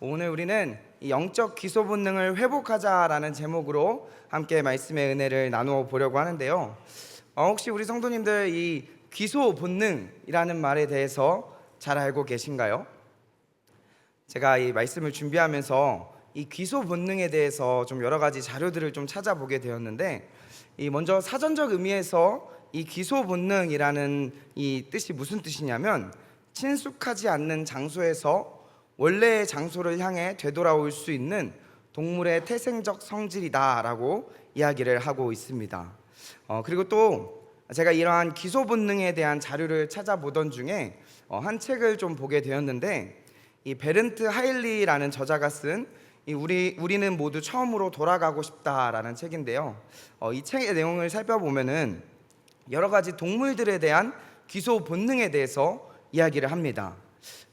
오늘 우리는 이 영적 기소 본능을 회복하자라는 제목으로 함께 말씀의 은혜를 나누어 보려고 하는데요. 혹시 우리 성도님들 이 기소 본능이라는 말에 대해서 잘 알고 계신가요? 제가 이 말씀을 준비하면서 이 기소 본능에 대해서 좀 여러 가지 자료들을 좀 찾아보게 되었는데, 이 먼저 사전적 의미에서 이 기소 본능이라는 이 뜻이 무슨 뜻이냐면, 친숙하지 않는 장소에서 원래의 장소를 향해 되돌아올 수 있는 동물의 태생적 성질이다라고 이야기를 하고 있습니다. 그리고 또 제가 이러한 기소 본능에 대한 자료를 찾아보던 중에 한 책을 좀 보게 되었는데, 이 베른트 하일리라는 저자가 쓴 우리는 모두 처음으로 돌아가고 싶다라는 책인데요. 이 책의 내용을 살펴보면은 여러 가지 동물들에 대한 기소 본능에 대해서 이야기를 합니다.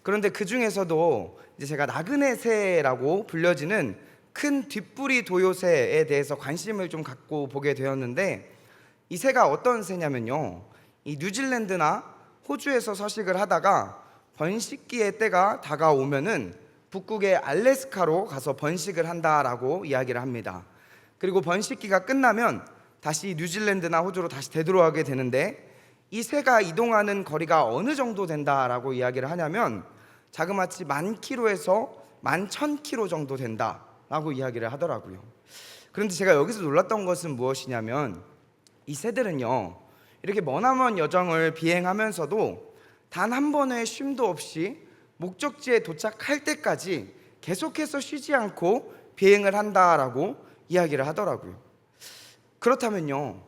그런데 그 중에서도 이제 제가 나그네 새라고 불려지는 큰 뒷부리 도요새에 대해서 관심을 좀 갖고 보게 되었는데, 이 새가 어떤 새냐면요, 이 뉴질랜드나 호주에서 서식을 하다가 번식기의 때가 다가오면은 북극의 알래스카로 가서 번식을 한다라고 이야기를 합니다. 그리고 번식기가 끝나면 다시 뉴질랜드나 호주로 다시 되돌아가게 되는데, 이 새가 이동하는 거리가 어느 정도 된다라고 이야기를 하냐면 자그마치 10,000km에서 11,000km 정도 된다라고 이야기를 하더라고요. 그런데 제가 여기서 놀랐던 것은 무엇이냐면, 이 새들은요, 이렇게 머나먼 여정을 비행하면서도 단 한 번의 쉼도 없이 목적지에 도착할 때까지 계속해서 쉬지 않고 비행을 한다라고 이야기를 하더라고요. 그렇다면요,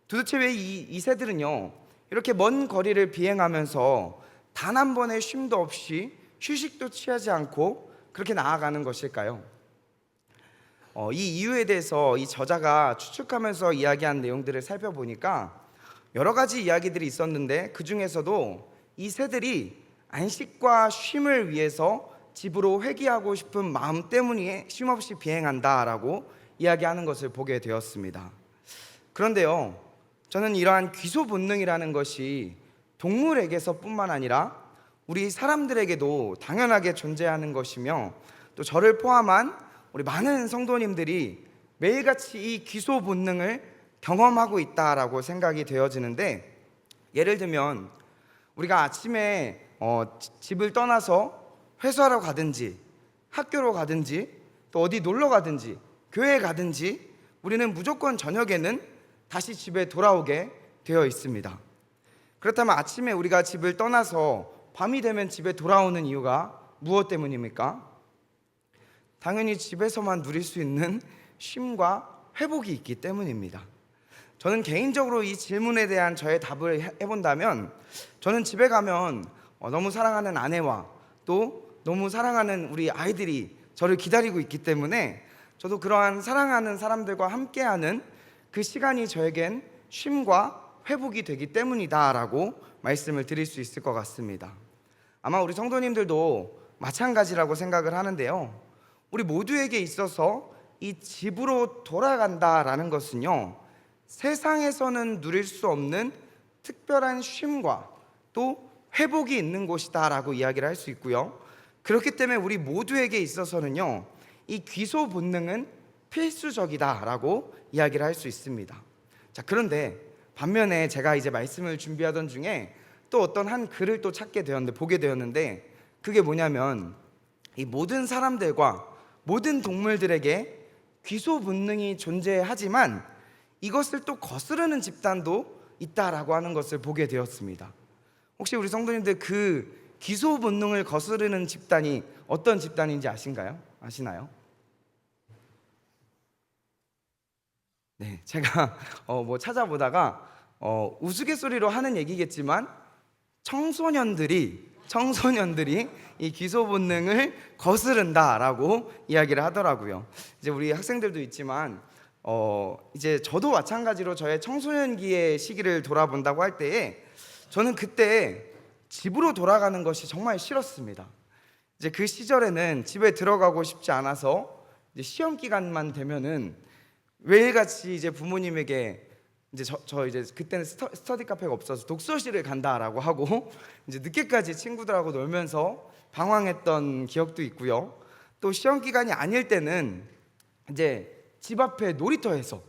도대체 왜 이 새들은요, 이렇게 먼 거리를 비행하면서 단 한 번의 쉼도 없이 휴식도 취하지 않고 그렇게 나아가는 것일까요? 이 이유에 대해서 이 저자가 추측하면서 이야기한 내용들을 살펴보니까 여러 가지 이야기들이 있었는데, 그 중에서도 이 새들이 안식과 쉼을 위해서 집으로 회귀하고 싶은 마음 때문에 쉼없이 비행한다라고 이야기하는 것을 보게 되었습니다. 그런데요, 저는 이러한 귀소 본능이라는 것이 동물에게서뿐만 아니라 우리 사람들에게도 당연하게 존재하는 것이며, 또 저를 포함한 우리 많은 성도님들이 매일같이 이 귀소 본능을 경험하고 있다라고 생각이 되어지는데, 예를 들면 우리가 아침에 집을 떠나서 회사로 가든지 학교로 가든지 또 어디 놀러 가든지 교회에 가든지 우리는 무조건 저녁에는 다시 집에 돌아오게 되어 있습니다. 그렇다면 아침에 우리가 집을 떠나서 밤이 되면 집에 돌아오는 이유가 무엇 때문입니까? 당연히 집에서만 누릴 수 있는 쉼과 회복이 있기 때문입니다. 저는 개인적으로 이 질문에 대한 저의 답을 해본다면, 저는 집에 가면 너무 사랑하는 아내와 또 너무 사랑하는 우리 아이들이 저를 기다리고 있기 때문에 저도 그러한 사랑하는 사람들과 함께하는 그 시간이 저에겐 쉼과 회복이 되기 때문이다라고 말씀을 드릴 수 있을 것 같습니다. 아마 우리 성도님들도 마찬가지라고 생각을 하는데요, 우리 모두에게 있어서 이 집으로 돌아간다라는 것은요, 세상에서는 누릴 수 없는 특별한 쉼과 또 회복이 있는 곳이다라고 이야기를 할 수 있고요, 그렇기 때문에 우리 모두에게 있어서는요, 이 귀소 본능은 필수적이다라고 이야기를 할 수 있습니다. 자, 그런데 반면에 제가 이제 말씀을 준비하던 중에 또 어떤 한 글을 또 찾게 되었는데, 보게 되었는데, 그게 뭐냐면 이 모든 사람들과 모든 동물들에게 귀소 본능이 존재하지만 이것을 또 거스르는 집단도 있다라고 하는 것을 보게 되었습니다. 혹시 우리 성도님들 그 귀소 본능을 거스르는 집단이 어떤 집단인지 아시나요? 네, 제가 찾아보다가 우스갯소리로 하는 얘기겠지만 청소년들이 이 귀소 본능을 거스른다라고 이야기를 하더라고요. 이제 우리 학생들도 있지만 이제 저도 마찬가지로 저의 청소년기의 시기를 돌아본다고 할 때에 저는 그때 집으로 돌아가는 것이 정말 싫었습니다. 이제 그 시절에는 집에 들어가고 싶지 않아서 이제 시험 기간만 되면은 매일같이 이제 부모님에게 이제 저 이제 그때는 스터디 카페가 없어서 독서실을 간다라고 하고 이제 늦게까지 친구들하고 놀면서 방황했던 기억도 있고요. 또 시험 기간이 아닐 때는 이제 집 앞에 놀이터에서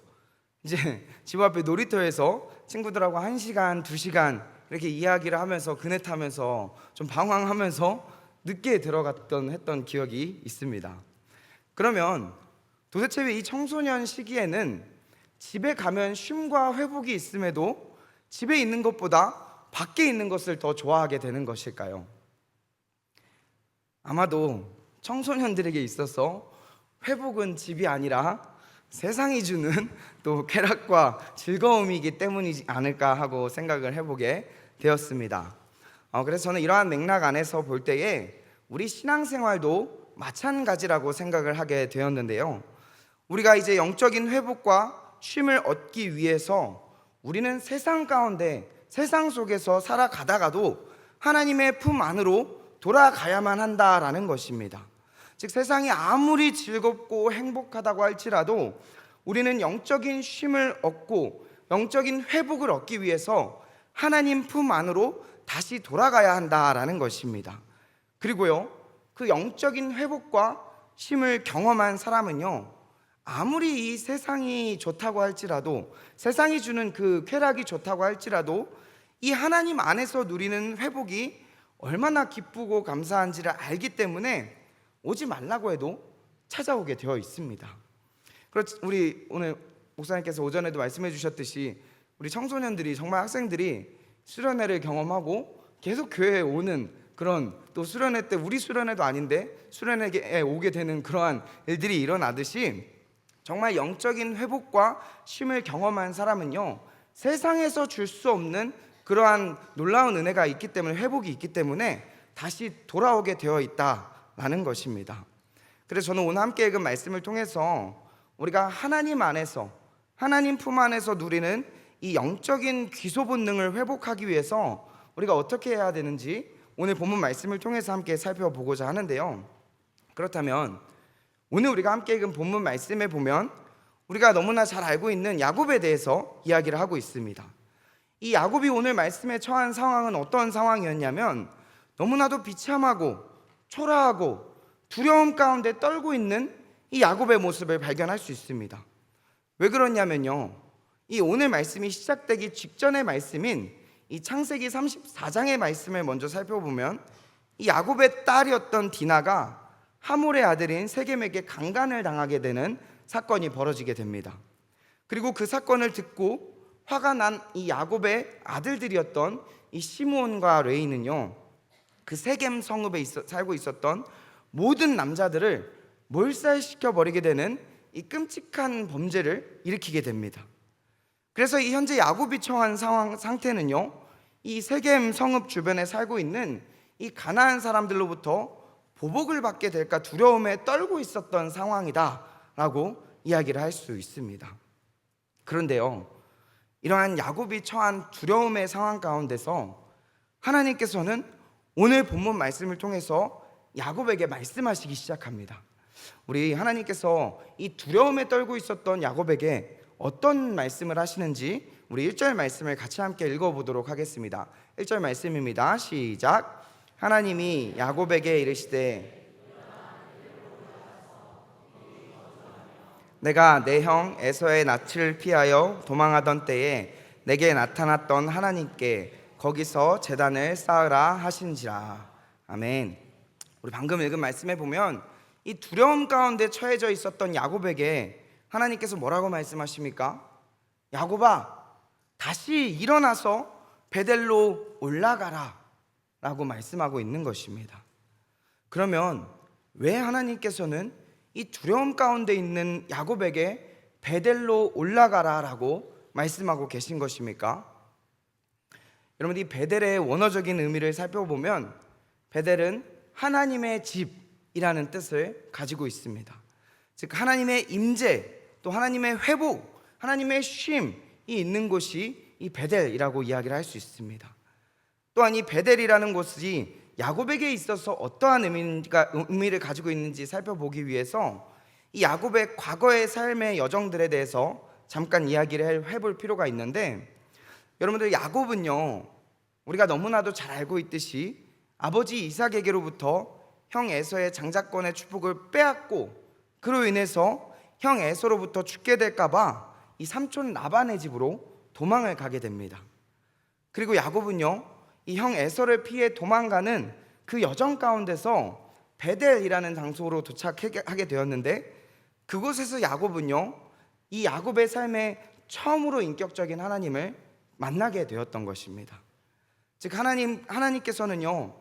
친구들하고 1시간, 2시간 이렇게 이야기를 하면서 그네 타면서 좀 방황하면서 늦게 했던 기억이 있습니다. 그러면 도대체 왜 이 청소년 시기에는 집에 가면 쉼과 회복이 있음에도 집에 있는 것보다 밖에 있는 것을 더 좋아하게 되는 것일까요? 아마도 청소년들에게 있어서 회복은 집이 아니라 세상이 주는 또 쾌락과 즐거움이기 때문이지 않을까 하고 생각을 해보게 되었습니다. 그래서 저는 이러한 맥락 안에서 볼 때에 우리 신앙생활도 마찬가지라고 생각을 하게 되었는데요. 우리가 이제 영적인 회복과 쉼을 얻기 위해서 우리는 세상 가운데, 세상 속에서 살아가다가도 하나님의 품 안으로 돌아가야만 한다라는 것입니다. 즉 세상이 아무리 즐겁고 행복하다고 할지라도 우리는 영적인 쉼을 얻고 영적인 회복을 얻기 위해서 하나님 품 안으로 다시 돌아가야 한다라는 것입니다. 그리고요, 그 영적인 회복과 쉼을 경험한 사람은요, 아무리 이 세상이 좋다고 할지라도, 세상이 주는 그 쾌락이 좋다고 할지라도 이 하나님 안에서 누리는 회복이 얼마나 기쁘고 감사한지를 알기 때문에 오지 말라고 해도 찾아오게 되어 있습니다. 그렇지, 우리 오늘 목사님께서 오전에도 말씀해 주셨듯이 우리 청소년들이, 정말 학생들이 수련회를 경험하고 계속 교회에 오는 그런, 또 수련회 때 우리 수련회도 아닌데 수련회에 오게 되는 그러한 일들이 일어나듯이 정말 영적인 회복과 쉼을 경험한 사람은요, 세상에서 줄 수 없는 그러한 놀라운 은혜가 있기 때문에, 회복이 있기 때문에 다시 돌아오게 되어 있다라는 것입니다. 그래서 저는 오늘 함께 읽은 말씀을 통해서 우리가 하나님 안에서, 하나님 품 안에서 누리는 이 영적인 귀소 본능을 회복하기 위해서 우리가 어떻게 해야 되는지 오늘 본문 말씀을 통해서 함께 살펴보고자 하는데요. 그렇다면 오늘 우리가 함께 읽은 본문 말씀에 보면 우리가 너무나 잘 알고 있는 야곱에 대해서 이야기를 하고 있습니다. 이 야곱이 오늘 말씀에 처한 상황은 어떤 상황이었냐면 너무나도 비참하고 초라하고 두려움 가운데 떨고 있는 이 야곱의 모습을 발견할 수 있습니다. 왜 그러냐면요, 이 오늘 말씀이 시작되기 직전의 말씀인 이 창세기 34장의 말씀을 먼저 살펴보면 이 야곱의 딸이었던 디나가 하몰의 아들인 세겜에게 강간을 당하게 되는 사건이 벌어지게 됩니다. 그리고 그 사건을 듣고 화가 난 이 야곱의 아들들이었던 이 시므온과 레이는요, 그 세겜 성읍에 살고 있었던 모든 남자들을 몰살시켜 버리게 되는 이 끔찍한 범죄를 일으키게 됩니다. 그래서 이 현재 야곱이 처한 상태는요, 이 세겜 성읍 주변에 살고 있는 이 가나안 사람들로부터 보복을 받게 될까 두려움에 떨고 있었던 상황이다라고 이야기를 할 수 있습니다. 그런데요, 이러한 야곱이 처한 두려움의 상황 가운데서 하나님께서는 오늘 본문 말씀을 통해서 야곱에게 말씀하시기 시작합니다. 우리 하나님께서 이 두려움에 떨고 있었던 야곱에게 어떤 말씀을 하시는지 우리 1절 말씀을 같이 함께 읽어보도록 하겠습니다. 1절 말씀입니다. 시작. 하나님이 야곱에게 이르시되 내가 내 형 에서의 낯을 피하여 도망하던 때에 내게 나타났던 하나님께 거기서 제단을 쌓으라 하신지라. 아멘. 우리 방금 읽은 말씀에 보면 이 두려움 가운데 처해져 있었던 야곱에게 하나님께서 뭐라고 말씀하십니까? 야곱아, 다시 일어나서 베델로 올라가라 라고 말씀하고 있는 것입니다. 그러면 왜 하나님께서는 이 두려움 가운데 있는 야곱에게 베델로 올라가라 라고 말씀하고 계신 것입니까? 여러분, 이 베델의 원어적인 의미를 살펴보면 베델은 하나님의 집이라는 뜻을 가지고 있습니다. 즉 하나님의 임재, 또 하나님의 회복, 하나님의 쉼이 있는 곳이 이 베델이라고 이야기를 할 수 있습니다. 또한 이 베델이라는 곳이 야곱에게 있어서 어떠한 의미를 가지고 있는지 살펴보기 위해서 이 야곱의 과거의 삶의 여정들에 대해서 잠깐 이야기를 해볼 필요가 있는데, 여러분들, 야곱은요, 우리가 너무나도 잘 알고 있듯이 아버지 이삭에게로부터 형 에서의 장자권의 축복을 빼앗고 그로 인해서 형 에서로부터 죽게 될까봐 이 삼촌 라반의 집으로 도망을 가게 됩니다. 그리고 야곱은요, 이 형 에서를 피해 도망가는 그 여정 가운데서 베델이라는 장소로 도착하게 되었는데, 그곳에서 야곱은요, 이 야곱의 삶에 처음으로 인격적인 하나님을 만나게 되었던 것입니다. 즉 하나님께서는요,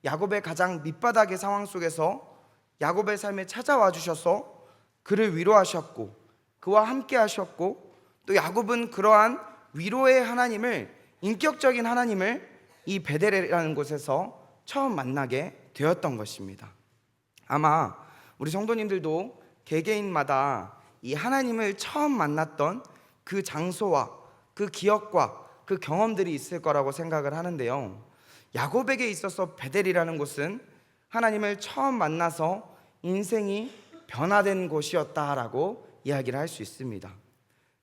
야곱의 가장 밑바닥의 상황 속에서 야곱의 삶에 찾아와 주셔서 그를 위로하셨고 그와 함께 하셨고, 또 야곱은 그러한 위로의 하나님을, 인격적인 하나님을 이 베델이라는 곳에서 처음 만나게 되었던 것입니다. 아마 우리 성도님들도 개개인마다 이 하나님을 처음 만났던 그 장소와 그 기억과 그 경험들이 있을 거라고 생각을 하는데요, 야곱에게 있어서 베델이라는 곳은 하나님을 처음 만나서 인생이 변화된 곳이었다라고 이야기를 할 수 있습니다.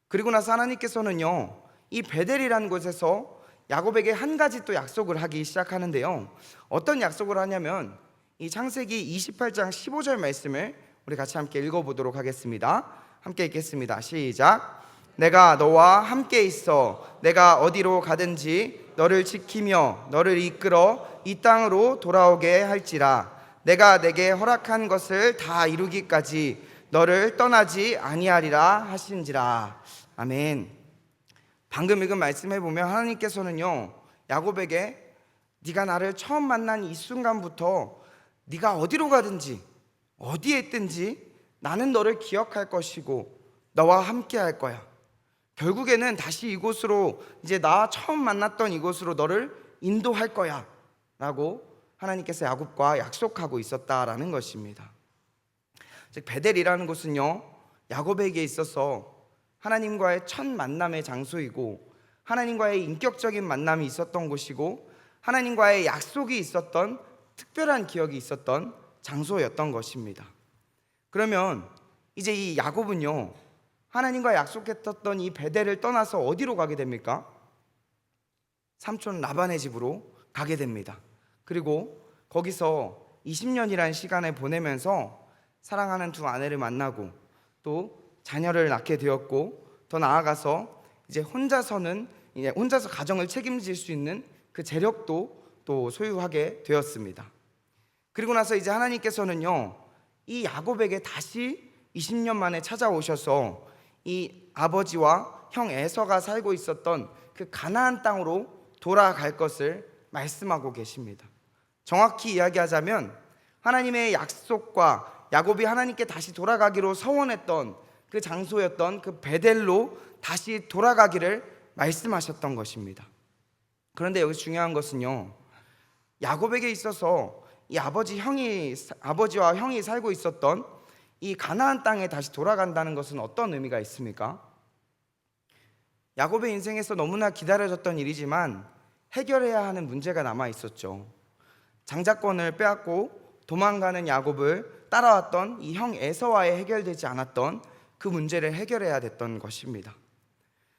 그리고 나서 하나님께서는요, 이 베델이라는 곳에서 야곱에게 한 가지 또 약속을 하기 시작하는데요, 어떤 약속을 하냐면 이 창세기 28장 15절 말씀을 우리 같이 함께 읽어보도록 하겠습니다. 함께 읽겠습니다. 시작. 내가 너와 함께 있어 내가 어디로 가든지 너를 지키며 너를 이끌어 이 땅으로 돌아오게 할지라. 내가 내게 허락한 것을 다 이루기까지 너를 떠나지 아니하리라 하신지라. 아멘. 방금 읽은 말씀해 보면 하나님께서는요, 야곱에게 네가 나를 처음 만난 이 순간부터 네가 어디로 가든지 어디에 있든지 나는 너를 기억할 것이고 너와 함께 할 거야. 결국에는 다시 이곳으로, 이제 나 처음 만났던 이곳으로 너를 인도할 거야 라고 하나님께서 야곱과 약속하고 있었다라는 것입니다. 즉 베델이라는 곳은요, 야곱에게 있어서 하나님과의 첫 만남의 장소이고 하나님과의 인격적인 만남이 있었던 곳이고 하나님과의 약속이 있었던 특별한 기억이 있었던 장소였던 것입니다. 그러면 이제 이 야곱은요, 하나님과 약속했던 이 베델을 떠나서 어디로 가게 됩니까? 삼촌 라반의 집으로 가게 됩니다. 그리고 거기서 20년이라는 시간을 보내면서 사랑하는 두 아내를 만나고 또 자녀를 낳게 되었고, 더 나아가서 이제 혼자서 가정을 책임질 수 있는 그 재력도 또 소유하게 되었습니다. 그리고 나서 이제 하나님께서는요, 이 야곱에게 다시 20년 만에 찾아오셔서 이 아버지와 형 에서가 살고 있었던 그 가나안 땅으로 돌아갈 것을 말씀하고 계십니다. 정확히 이야기하자면 하나님의 약속과 야곱이 하나님께 다시 돌아가기로 서원했던 그 장소였던 그 베델로 다시 돌아가기를 말씀하셨던 것입니다. 그런데 여기서 중요한 것은요, 야곱에게 있어서 이 아버지와 형이 살고 있었던 이 가나안 땅에 다시 돌아간다는 것은 어떤 의미가 있습니까? 야곱의 인생에서 너무나 기다려졌던 일이지만 해결해야 하는 문제가 남아 있었죠. 장자권을 빼앗고 도망가는 야곱을 따라왔던 이 형 에서와의 해결되지 않았던 그 문제를 해결해야 됐던 것입니다.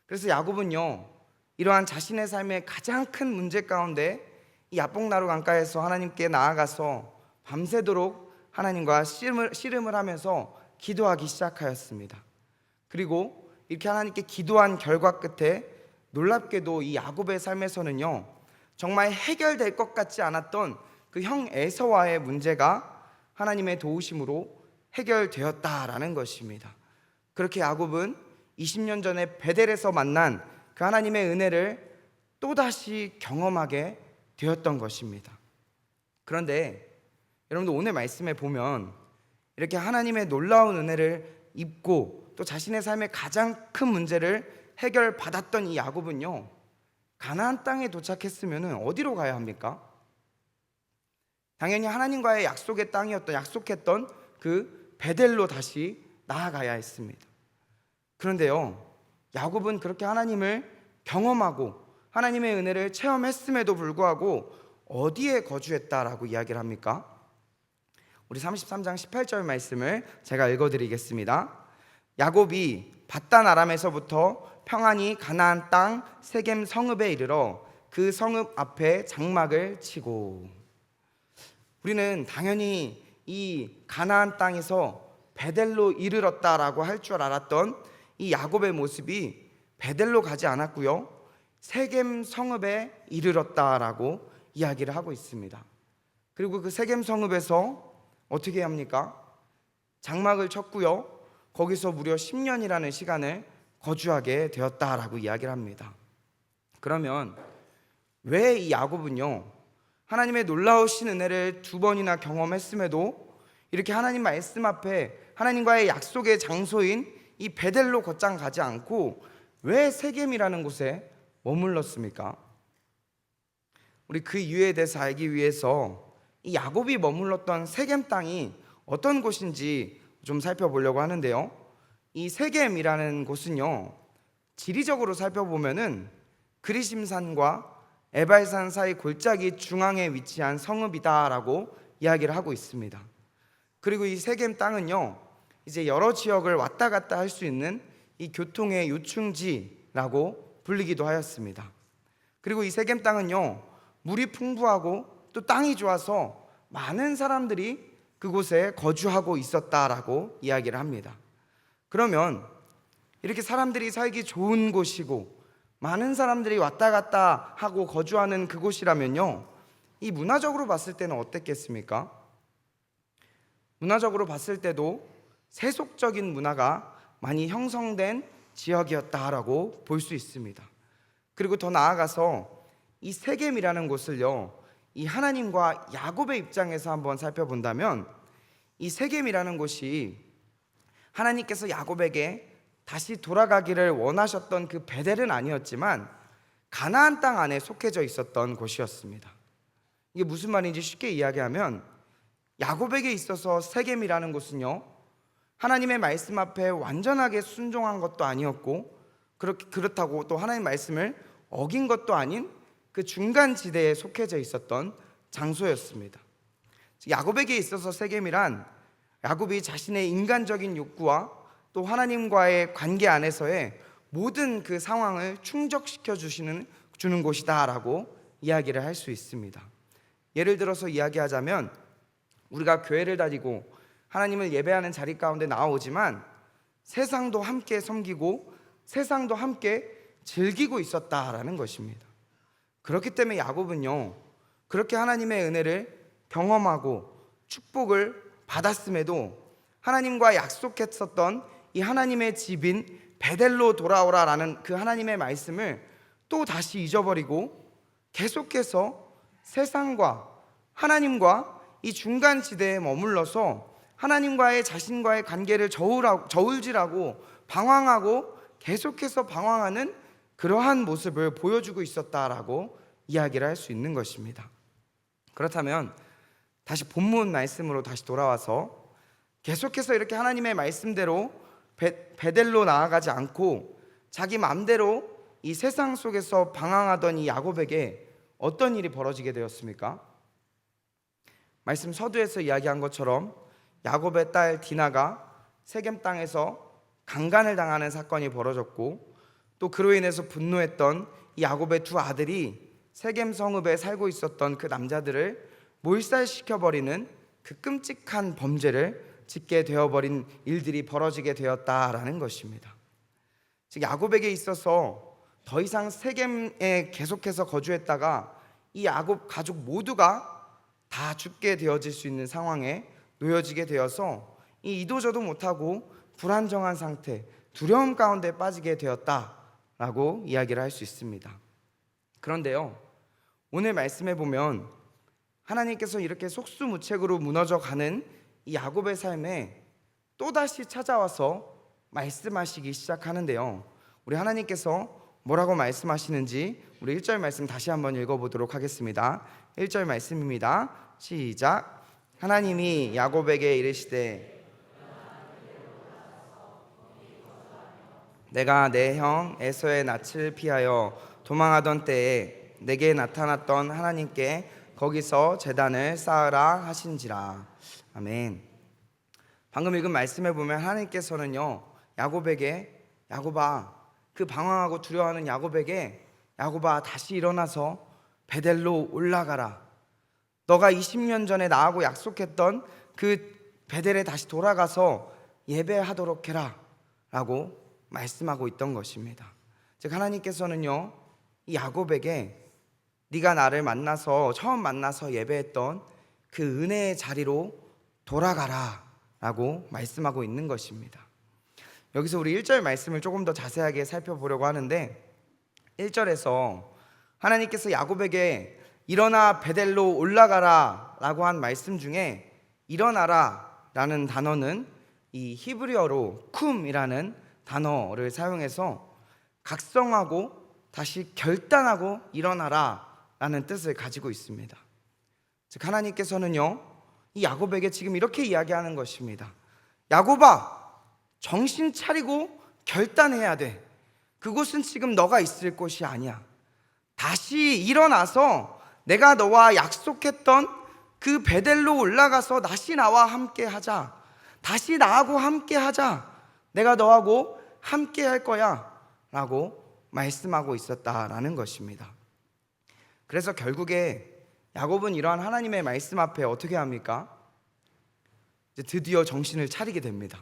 그래서 야곱은요, 이러한 자신의 삶의 가장 큰 문제 가운데 이 야복나루 강가에서 하나님께 나아가서 밤새도록 하나님과 씨름을 하면서 기도하기 시작하였습니다. 그리고 이렇게 하나님께 기도한 결과 끝에 놀랍게도 이 야곱의 삶에서는요, 정말 해결될 것 같지 않았던 그 형 에서와의 문제가 하나님의 도우심으로 해결되었다라는 것입니다. 그렇게 야곱은 20년 전에 베델에서 만난 그 하나님의 은혜를 또다시 경험하게 되었던 것입니다. 그런데 여러분들 오늘 말씀에 보면 이렇게 하나님의 놀라운 은혜를 입고 또 자신의 삶의 가장 큰 문제를 해결받았던 이 야곱은요, 가나안 땅에 도착했으면 어디로 가야 합니까? 당연히 하나님과의 약속했던 그 베델로 다시 나아가야 했습니다. 그런데요, 야곱은 그렇게 하나님을 경험하고 하나님의 은혜를 체험했음에도 불구하고 어디에 거주했다라고 이야기를 합니까? 우리 33장 18절 말씀을 제가 읽어드리겠습니다. 야곱이 밧단 아람에서부터 평안히 가나안 땅 세겜 성읍에 이르러 그 성읍 앞에 장막을 치고. 우리는 당연히 이 가나안 땅에서 베델로 이르렀다라고 할 줄 알았던 이 야곱의 모습이 베델로 가지 않았고요, 세겜 성읍에 이르렀다라고 이야기를 하고 있습니다. 그리고 그 세겜 성읍에서 어떻게 합니까? 장막을 쳤고요, 거기서 무려 10년이라는 시간을 거주하게 되었다라고 이야기를 합니다. 그러면 왜 이 야곱은요, 하나님의 놀라우신 은혜를 2번이나 경험했음에도 이렇게 하나님 말씀 앞에 하나님과의 약속의 장소인 이 베델로 곧장 가지 않고 왜 세겜이라는 곳에 머물렀습니까? 우리 그 이유에 대해서 알기 위해서 이 야곱이 머물렀던 세겜 땅이 어떤 곳인지 좀 살펴보려고 하는데요, 이 세겜이라는 곳은요, 지리적으로 살펴보면은 그리심산과 에발산 사이 골짜기 중앙에 위치한 성읍이다라고 이야기를 하고 있습니다. 그리고 이 세겜 땅은요, 이제 여러 지역을 왔다 갔다 할 수 있는 이 교통의 요충지라고 불리기도 하였습니다. 그리고 이 세겜 땅은요, 물이 풍부하고 또 땅이 좋아서 많은 사람들이 그곳에 거주하고 있었다라고 이야기를 합니다. 그러면 이렇게 사람들이 살기 좋은 곳이고 많은 사람들이 왔다 갔다 하고 거주하는 그곳이라면요, 이 문화적으로 봤을 때는 어땠겠습니까? 문화적으로 봤을 때도 세속적인 문화가 많이 형성된 지역이었다라고 볼 수 있습니다. 그리고 더 나아가서 이 세겜이라는 곳을요, 이 하나님과 야곱의 입장에서 한번 살펴본다면 이 세겜이라는 곳이 하나님께서 야곱에게 다시 돌아가기를 원하셨던 그 베델은 아니었지만 가나안 땅 안에 속해져 있었던 곳이었습니다. 이게 무슨 말인지 쉽게 이야기하면 야곱에게 있어서 세겜이라는 곳은요, 하나님의 말씀 앞에 완전하게 순종한 것도 아니었고 그렇다고 또 하나님의 말씀을 어긴 것도 아닌 그 중간 지대에 속해져 있었던 장소였습니다. 야곱에게 있어서 세겜이란 야곱이 자신의 인간적인 욕구와 또 하나님과의 관계 안에서의 모든 그 상황을 충족시켜 주는 곳이다라고 이야기를 할 수 있습니다. 예를 들어서 이야기하자면 우리가 교회를 다니고 하나님을 예배하는 자리 가운데 나오지만 세상도 함께 섬기고 세상도 함께 즐기고 있었다라는 것입니다. 그렇기 때문에 야곱은요, 그렇게 하나님의 은혜를 경험하고 축복을 받았음에도 하나님과 약속했었던 이 하나님의 집인 베델로 돌아오라라는 그 하나님의 말씀을 또 다시 잊어버리고 계속해서 세상과 하나님과 이 중간 지대에 머물러서 하나님과의 자신과의 관계를 저울질하고 방황하고 계속해서 방황하는 그러한 모습을 보여주고 있었다라고 이야기를 할 수 있는 것입니다. 그렇다면 다시 본문 말씀으로 다시 돌아와서 계속해서 이렇게 하나님의 말씀대로 베델로 나아가지 않고 자기 마음대로 이 세상 속에서 방황하던 이 야곱에게 어떤 일이 벌어지게 되었습니까? 말씀 서두에서 이야기한 것처럼 야곱의 딸 디나가 세겜 땅에서 강간을 당하는 사건이 벌어졌고 또 그로 인해서 분노했던 이 야곱의 두 아들이 세겜 성읍에 살고 있었던 그 남자들을 몰살시켜버리는 그 끔찍한 범죄를 짓게 되어버린 일들이 벌어지게 되었다라는 것입니다. 즉 야곱에게 있어서 더 이상 세겜에 계속해서 거주했다가 이 야곱 가족 모두가 다 죽게 되어질 수 있는 상황에 놓여지게 되어서 이 이도저도 못하고 불안정한 상태, 두려움 가운데 빠지게 되었다라고 이야기를 할 수 있습니다. 그런데요, 오늘 말씀해 보면 하나님께서 이렇게 속수무책으로 무너져가는 이 야곱의 삶에 또다시 찾아와서 말씀하시기 시작하는데요, 우리 하나님께서 뭐라고 말씀하시는지 우리 1절 말씀 다시 한번 읽어보도록 하겠습니다. 1절 말씀입니다. 시작. 하나님이 야곱에게 이르시되 내가 내 형 에서의 낯을 피하여 도망하던 때에 내게 나타났던 하나님께 거기서 제단을 쌓으라 하신지라. 아멘. 방금 읽은 말씀에 보면 하나님께서는요, 야곱에게 야곱아, 그 방황하고 두려워하는 야곱에게 야곱아 다시 일어나서 베델로 올라가라, 너가 20년 전에 나하고 약속했던 그 베델에 다시 돌아가서 예배하도록 해라 라고 말씀하고 있던 것입니다. 즉 하나님께서는요, 이 야곱에게 네가 나를 처음 만나서 예배했던 그 은혜의 자리로 돌아가라 라고 말씀하고 있는 것입니다. 여기서 우리 1절 말씀을 조금 더 자세하게 살펴보려고 하는데, 1절에서 하나님께서 야곱에게 일어나 베델로 올라가라 라고 한 말씀 중에 일어나라 라는 단어는 이 히브리어로 쿰이라는 단어를 사용해서 각성하고 다시 결단하고 일어나라 라는 뜻을 가지고 있습니다. 즉 하나님께서는요, 이 야곱에게 지금 이렇게 이야기하는 것입니다. 야곱아, 정신 차리고 결단해야 돼. 그곳은 지금 너가 있을 곳이 아니야. 다시 일어나서 내가 너와 약속했던 그 베델로 올라가서 다시 나와 함께 하자. 다시 나하고 함께 하자. 내가 너하고 함께 할 거야 라고 말씀하고 있었다라는 것입니다. 그래서 결국에 야곱은 이러한 하나님의 말씀 앞에 어떻게 합니까? 이제 드디어 정신을 차리게 됩니다.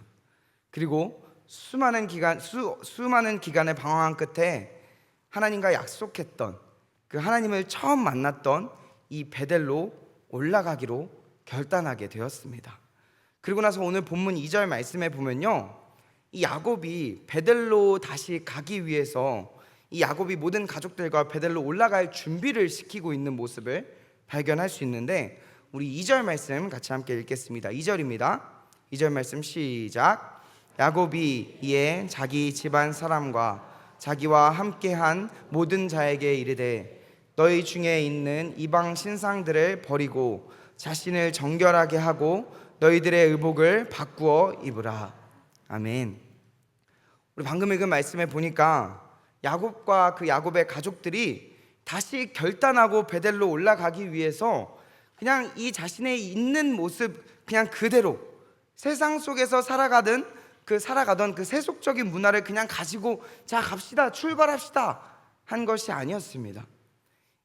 그리고 수많은 기간의 방황한 끝에 하나님과 약속했던 그 하나님을 처음 만났던 이 베델로 올라가기로 결단하게 되었습니다. 그리고 나서 오늘 본문 2절 말씀에 보면요, 이 야곱이 베델로 다시 가기 위해서 이 야곱이 모든 가족들과 베델로 올라갈 준비를 시키고 있는 모습을 발견할 수 있는데, 우리 2절 말씀 같이 함께 읽겠습니다. 2절입니다. 2절 말씀 시작. 야곱이 이에 자기 집안 사람과 자기와 함께한 모든 자에게 이르되 너희 중에 있는 이방 신상들을 버리고 자신을 정결하게 하고 너희들의 의복을 바꾸어 입으라. 아멘. 우리 방금 읽은 말씀에 보니까 야곱과 그 야곱의 가족들이 다시 결단하고 베델로 올라가기 위해서 그냥 이 자신의 있는 모습 그냥 그대로 세상 속에서 살아가던 그 세속적인 문화를 그냥 가지고 자 갑시다, 출발합시다 한 것이 아니었습니다.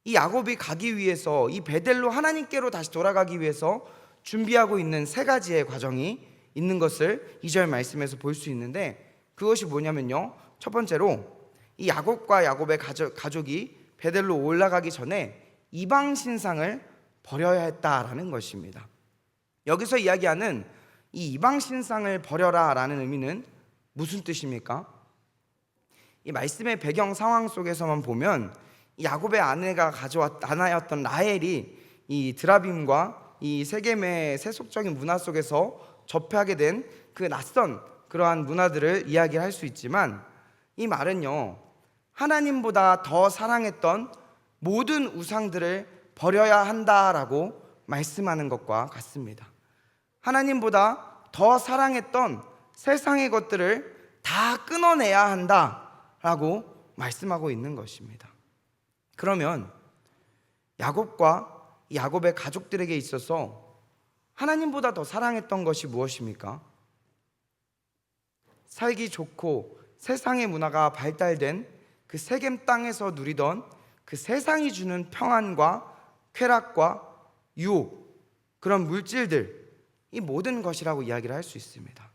이 야곱이 가기 위해서 이 베델로 하나님께로 다시 돌아가기 위해서 준비하고 있는 세 가지의 과정이 있는 것을 2절 말씀에서 볼 수 있는데, 그것이 뭐냐면요, 첫 번째로 이 야곱과 야곱의 가족이 베델로 올라가기 전에 이방 신상을 버려야 했다라는 것입니다. 여기서 이야기하는 이 이방 신상을 버려라 라는 의미는 무슨 뜻입니까? 이 말씀의 배경 상황 속에서만 보면 이 야곱의 아내였던 라헬이 이 드라빔과 이 세겜의 세속적인 문화 속에서 접하게 된 그 낯선 그러한 문화들을 이야기할 수 있지만, 이 말은요, 하나님보다 더 사랑했던 모든 우상들을 버려야 한다라고 말씀하는 것과 같습니다. 하나님보다 더 사랑했던 세상의 것들을 다 끊어내야 한다라고 말씀하고 있는 것입니다. 그러면 야곱과 야곱의 가족들에게 있어서 하나님보다 더 사랑했던 것이 무엇입니까? 살기 좋고 세상의 문화가 발달된 그 세겜 땅에서 누리던 그 세상이 주는 평안과 쾌락과 유혹, 그런 물질들, 이 모든 것이라고 이야기를 할 수 있습니다.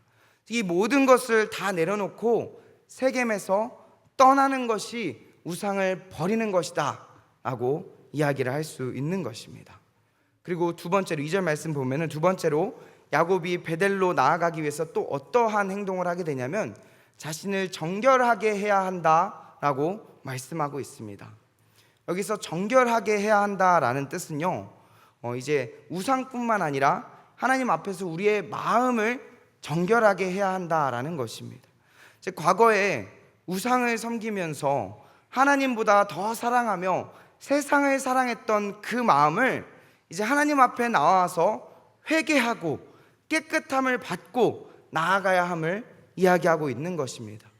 이 모든 것을 다 내려놓고 세겜에서 떠나는 것이 우상을 버리는 것이다 라고 이야기를 할 수 있는 것입니다. 그리고 두 번째로 2절 말씀 보면은 두 번째로 야곱이 베델로 나아가기 위해서 또 어떠한 행동을 하게 되냐면 자신을 정결하게 해야 한다라고 말씀하고 있습니다. 여기서 정결하게 해야 한다라는 뜻은요, 이제 우상뿐만 아니라 하나님 앞에서 우리의 마음을 정결하게 해야 한다라는 것입니다. 즉 과거에 우상을 섬기면서 하나님보다 더 사랑하며 세상을 사랑했던 그 마음을 이제 하나님 앞에 나와서 회개하고 깨끗함을 받고 나아가야 함을 이야기하고 있는 것입니다.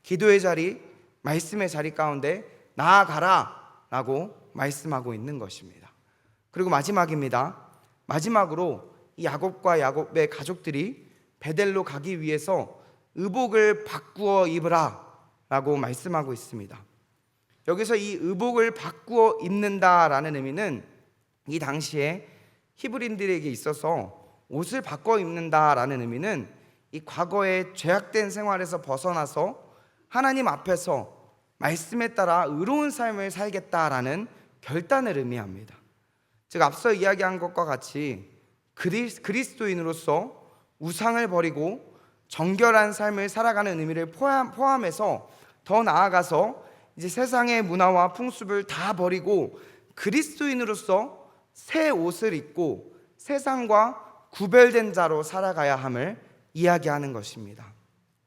기도의 자리, 말씀의 자리 가운데 나아가라 라고 말씀하고 있는 것입니다. 그리고 마지막입니다. 마지막으로 이 야곱과 야곱의 가족들이 베델로 가기 위해서 의복을 바꾸어 입으라 라고 말씀하고 있습니다. 여기서 이 의복을 바꾸어 입는다라는 의미는 이 당시에 히브리인들에게 있어서 옷을 바꿔 입는다라는 의미는 이 과거의 죄악된 생활에서 벗어나서 하나님 앞에서 말씀에 따라 의로운 삶을 살겠다라는 결단을 의미합니다. 즉 앞서 이야기한 것과 같이 그리스도인으로서 우상을 버리고 정결한 삶을 살아가는 의미를 포함해서 더 나아가서 이제 세상의 문화와 풍습을 다 버리고 그리스도인으로서 새 옷을 입고 세상과 구별된 자로 살아가야 함을 이야기하는 것입니다.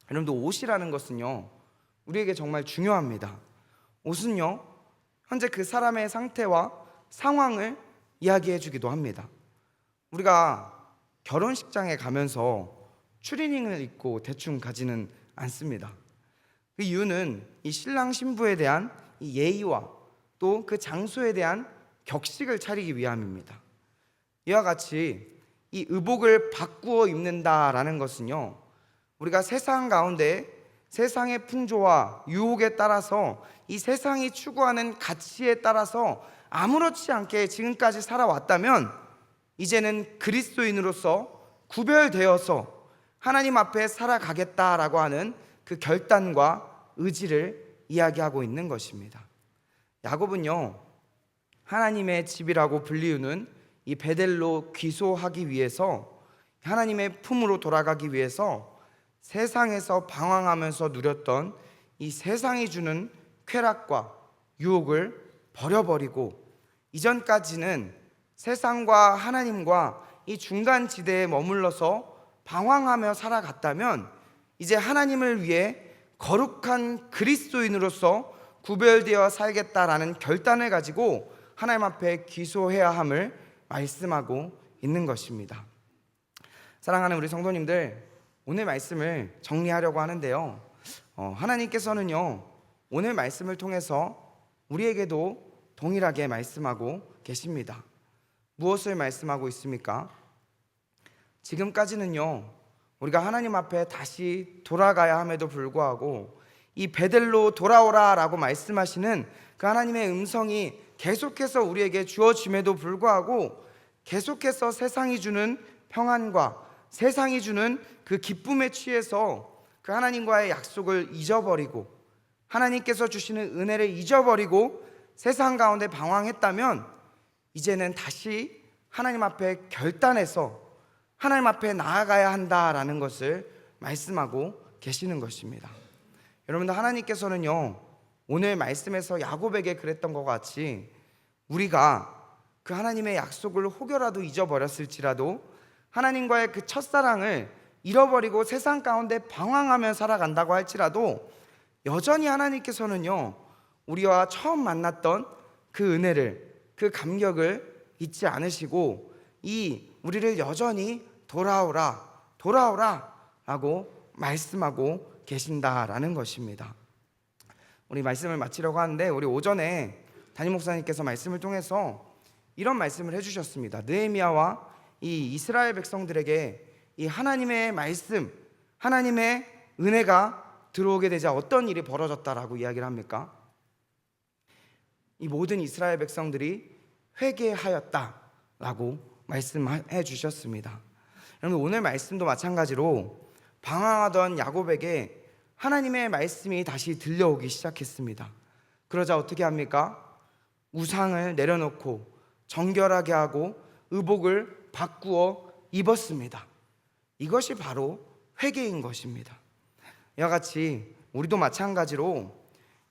여러분들, 옷이라는 것은요, 우리에게 정말 중요합니다. 옷은요, 현재 그 사람의 상태와 상황을 이야기해 주기도 합니다. 우리가 결혼식장에 가면서 추리닝을 입고 대충 가지는 않습니다. 그 이유는 이 신랑 신부에 대한 이 예의와 또 그 장소에 대한 격식을 차리기 위함입니다. 이와 같이 이 의복을 바꾸어 입는다라는 것은요, 우리가 세상 가운데 세상의 풍조와 유혹에 따라서 이 세상이 추구하는 가치에 따라서 아무렇지 않게 지금까지 살아왔다면 이제는 그리스도인으로서 구별되어서 하나님 앞에 살아가겠다라고 하는 그 결단과 의지를 이야기하고 있는 것입니다. 야곱은요, 하나님의 집이라고 불리우는 이 베델로 귀소하기 위해서, 하나님의 품으로 돌아가기 위해서 세상에서 방황하면서 누렸던 이 세상이 주는 쾌락과 유혹을 버려버리고 이전까지는 세상과 하나님과 이 중간 지대에 머물러서 방황하며 살아갔다면 이제 하나님을 위해 거룩한 그리스도인으로서 구별되어 살겠다라는 결단을 가지고 하나님 앞에 기소해야 함을 말씀하고 있는 것입니다. 사랑하는 우리 성도님들, 오늘 말씀을 정리하려고 하는데요, 하나님께서는요, 오늘 말씀을 통해서 우리에게도 동일하게 말씀하고 계십니다. 무엇을 말씀하고 있습니까? 지금까지는요, 우리가 하나님 앞에 다시 돌아가야 함에도 불구하고 이 베델로 돌아오라 라고 말씀하시는 그 하나님의 음성이 계속해서 우리에게 주어짐에도 불구하고 계속해서 세상이 주는 평안과 세상이 주는 그 기쁨에 취해서 그 하나님과의 약속을 잊어버리고 하나님께서 주시는 은혜를 잊어버리고 세상 가운데 방황했다면 이제는 다시 하나님 앞에 결단해서 하나님 앞에 나아가야 한다라는 것을 말씀하고 계시는 것입니다. 여러분들, 하나님께서는요, 오늘 말씀에서 야곱에게 그랬던 것 같이 우리가 그 하나님의 약속을 혹여라도 잊어버렸을지라도 하나님과의 그 첫사랑을 잃어버리고 세상 가운데 방황하며 살아간다고 할지라도 여전히 하나님께서는요, 우리와 처음 만났던 그 은혜를, 그 감격을 잊지 않으시고 이 우리를 여전히 돌아오라 라고 말씀하고 계신다라는 것입니다. 우리 말씀을 마치려고 하는데, 우리 오전에 담임 목사님께서 말씀을 통해서 이런 말씀을 해주셨습니다. 느헤미야와 이 이스라엘 백성들에게 이 하나님의 말씀, 하나님의 은혜가 들어오게 되자 어떤 일이 벌어졌다라고 이야기를 합니까? 이 모든 이스라엘 백성들이 회개하였다라고 말씀해 주셨습니다. 여러분, 오늘 말씀도 마찬가지로 방황하던 야곱에게 하나님의 말씀이 다시 들려오기 시작했습니다. 그러자 어떻게 합니까? 우상을 내려놓고 정결하게 하고 의복을 바꾸어 입었습니다. 이것이 바로 회개인 것입니다. 이와 같이 우리도 마찬가지로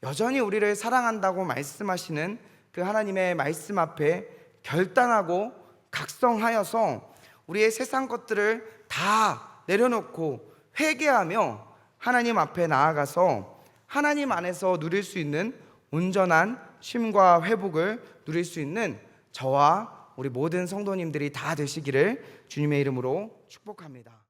여전히 우리를 사랑한다고 말씀하시는 그 하나님의 말씀 앞에 결단하고 각성하여서 우리의 세상 것들을 다 내려놓고 회개하며 하나님 앞에 나아가서 하나님 안에서 누릴 수 있는 온전한 쉼과 회복을 누릴 수 있는 저와 우리 모든 성도님들이 다 되시기를 주님의 이름으로 축복합니다.